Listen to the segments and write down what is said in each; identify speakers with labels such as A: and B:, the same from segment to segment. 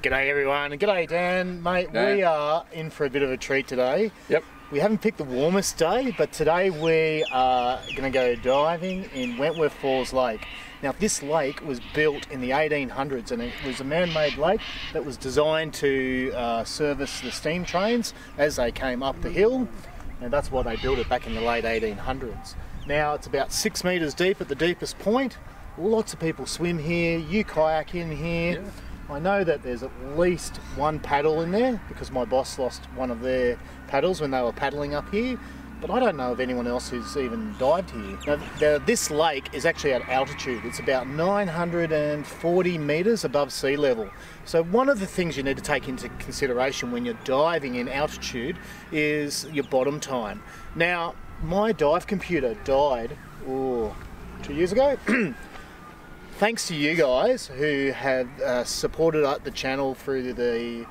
A: G'day everyone, and g'day Dan, mate.
B: Yeah.
A: We are in for a bit of a treat today.
B: Yep.
A: We haven't picked the warmest day, but today we are going to go diving in Wentworthfalls Lake. Now this lake was built in the 1800s and it was a man-made lake that was designed to service the steam trains as they came up the hill, and that's why they built it back in the late 1800s. Now it's about 6 metres deep at the deepest point. Lots of people swim here, you kayak in here. Yeah. I know that there's at least one paddle in there because my boss lost one of their paddles when they were paddling up here, but I don't know of anyone else who's even dived here. Now, this lake is actually at altitude. It's about 940 metres above sea level. So one of the things you need to take into consideration when you're diving in altitude is your bottom time. Now, my dive computer died 2 years ago. Thanks to you guys who have supported the channel through the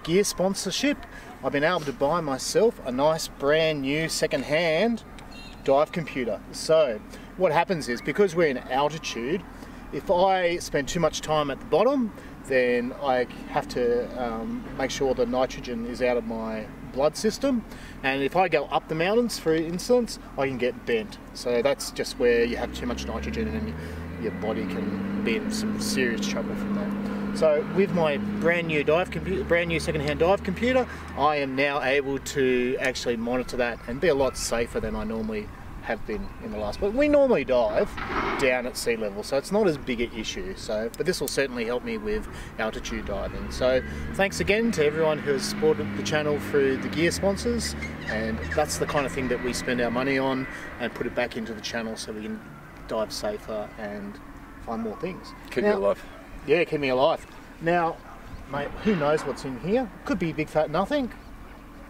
A: gear sponsorship, I've been able to buy myself a nice brand new second-hand dive computer. So what happens is, because we're in altitude, if I spend too much time at the bottom, then I have to make sure the nitrogen is out of my blood system, and if I go up the mountains, for instance, I can get bent. So that's just where you have too much nitrogen and your body can be in some serious trouble from that. So with my brand new second-hand dive computer, I am now able to actually monitor that and be a lot safer than I normally have been in the last. But we normally dive down at sea level, so it's not as big an issue. But this will certainly help me with altitude diving. So thanks again to everyone who has supported the channel through the gear sponsors, and that's the kind of thing that we spend our money on and put it back into the channel so we can dive safer and find more things.
B: Keep you alive.
A: Yeah, keep me alive. Now, mate, who knows what's in here? Could be big fat nothing,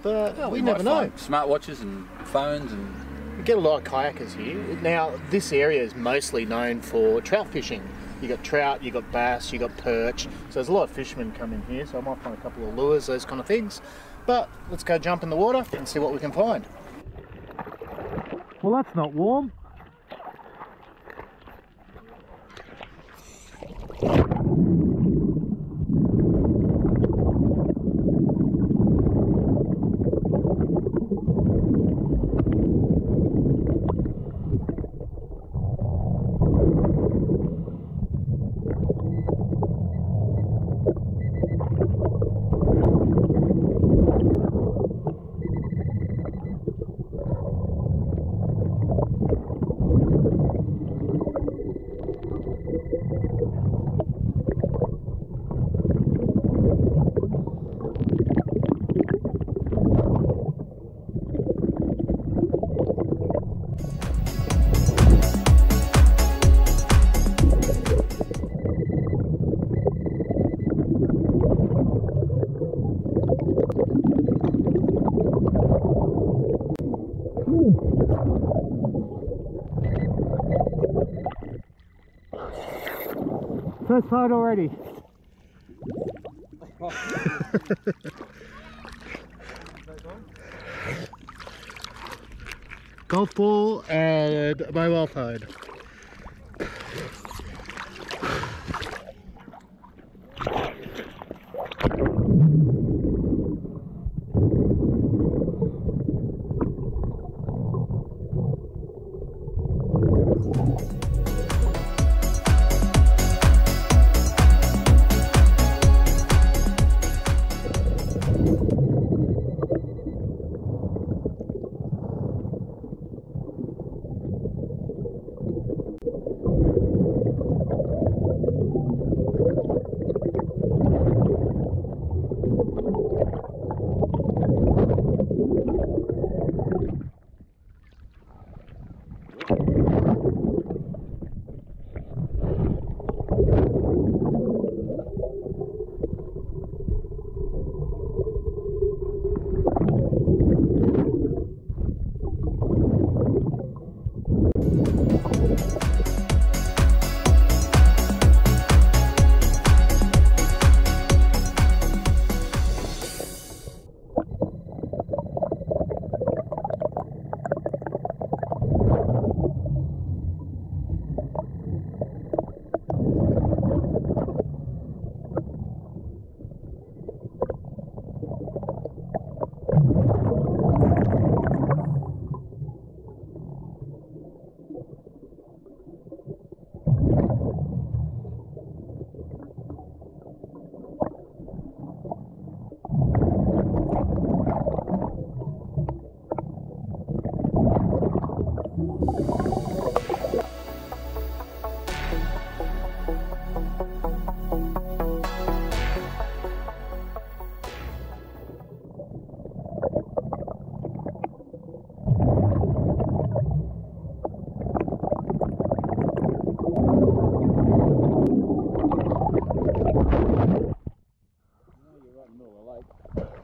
A: but we never know.
B: Smartwatches and phones, and
A: we get a lot of kayakers here. Now, this area is mostly known for trout fishing. You got trout, you got bass, you got perch. So there's a lot of fishermen come in here, so I might find a couple of lures, those kind of things. But let's go jump in the water and see what we can find. Well, that's not warm. First fight already. Golf ball and mobile phone.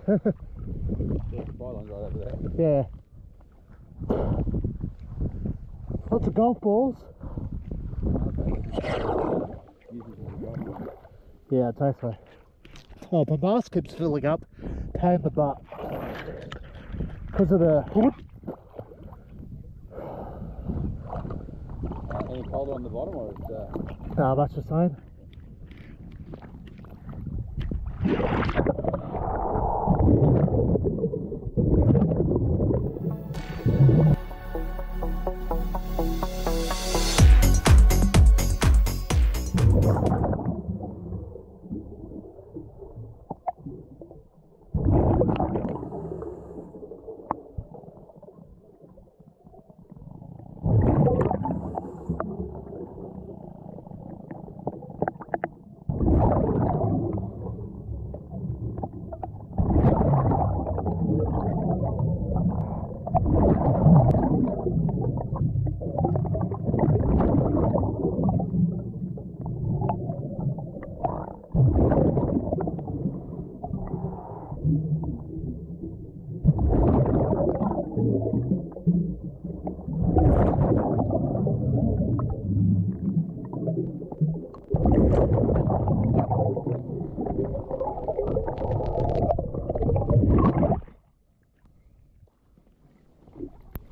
B: Yeah, pylon's right over there.
A: Yeah. Lots of golf balls. Yeah, I'd say so. Oh, my mask keeps filling up. Pain in the butt. Because of the hood.
B: Any colder on the bottom, or it's
A: No, that's the same.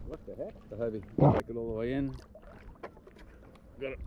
B: what the heck? I hope he can take it all the way in. Got it.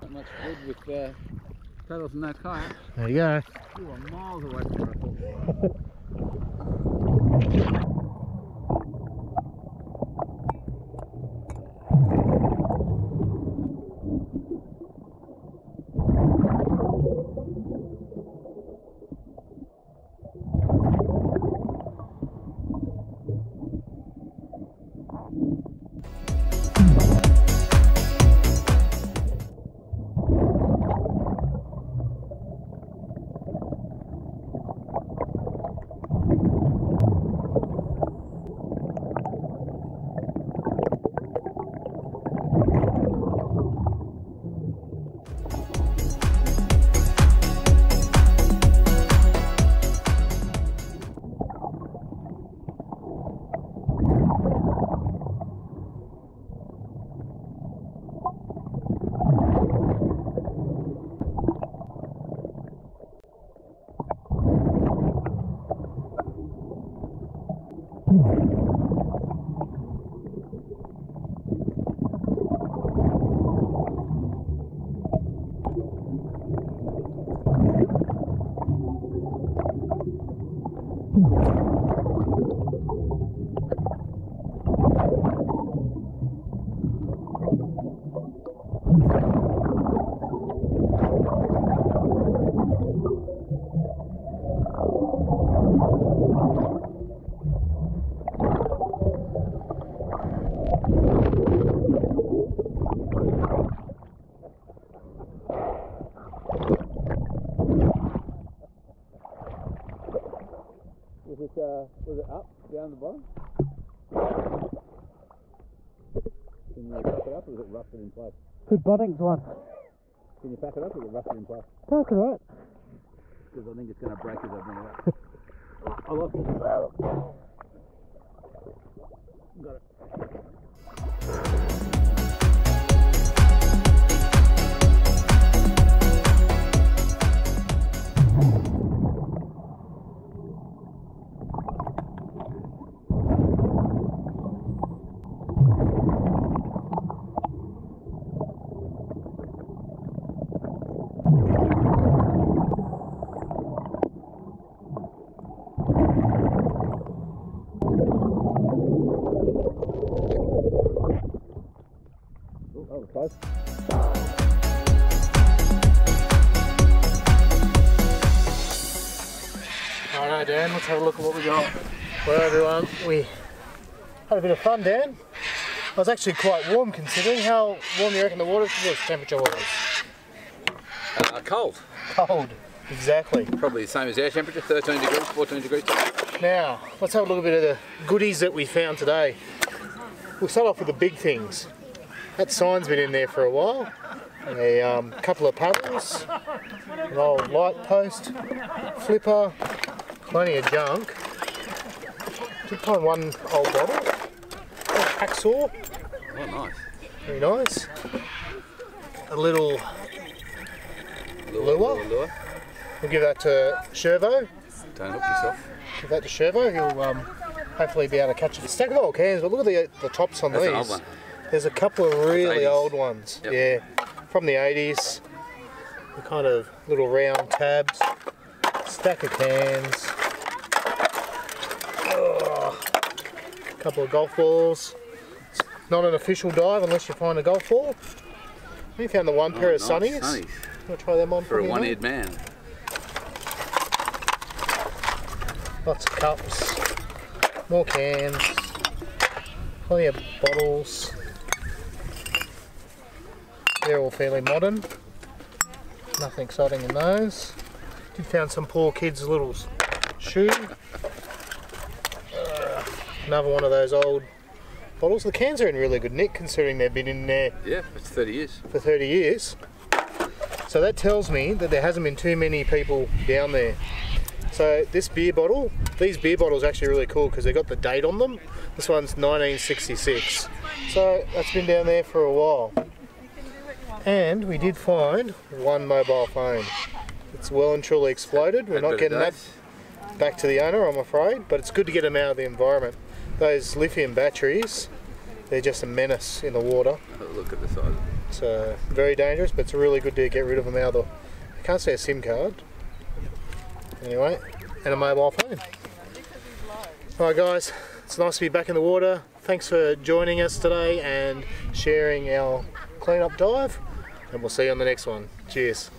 B: Not much good with paddles and no kayak.
A: There you go.
B: You are miles away from where I thought we were. up, down the bottom. Can you pack it up or is it rusted in place?
C: Good Bunnings one.
B: Can you pack it up or is it rusted in place?
C: Pack it up.
B: Because I think it's going to break as I bring it up. I like it. Got it. Oh, that was close.
A: Alright Dan, let's have a look at what we got. Well everyone, we had a bit of fun, Dan. It was actually quite warm considering. How warm do you reckon the water was, temperature was?
B: Cold.
A: Cold, exactly.
B: Probably the same as our temperature, 13 degrees, 14 degrees.
A: Now, let's have a look at a bit of the goodies that we found today. We'll start off with the big things. That sign's been in there for a while. A couple of paddles, an old light post, flipper, plenty of junk. Did find one old bottle, a hacksaw.
B: Oh, nice.
A: Very nice. A little lure. We'll give that to Shervo.
B: Don't hook yourself.
A: Give that to Shervo. He'll hopefully be able to catch it. A stack of old cans, but look at the tops on
B: That's
A: these.
B: an old one.
A: There's a couple of really
B: 80s.
A: old ones.
B: Yep.
A: Yeah, from the 80s. The kind of little round tabs. Stack of cans. A couple of golf balls. It's not an official dive unless you find a golf ball. We found the one pair of
B: nice.
A: sunnies.
B: Sunnies.
A: Want to try them on
B: For a
A: me,
B: one-eared man.
A: Lots of cups. More cans. Plenty of bottles. They're all fairly modern. Nothing exciting in those. Did found some poor kid's little shoe. Another one of those old bottles. The cans are in really good nick considering they've been in there
B: Yeah, it's 30 years.
A: for 30 years. So that tells me that there hasn't been too many people down there. So this beer bottle, these beer bottles are actually really cool because they've got the date on them. This one's 1966. So that's been down there for a while. And we did find one mobile phone. It's well and truly exploded. We're not getting that back to the owner, I'm afraid, but it's good to get them out of the environment. Those lithium batteries, they're just a menace in the water.
B: Look at the size.
A: It's very dangerous, but it's really good to get rid of them out of the... I can't say a SIM card. Anyway, and a mobile phone. Alright guys, it's nice to be back in the water. Thanks for joining us today and sharing our clean-up dive. And we'll see you on the next one. Cheers.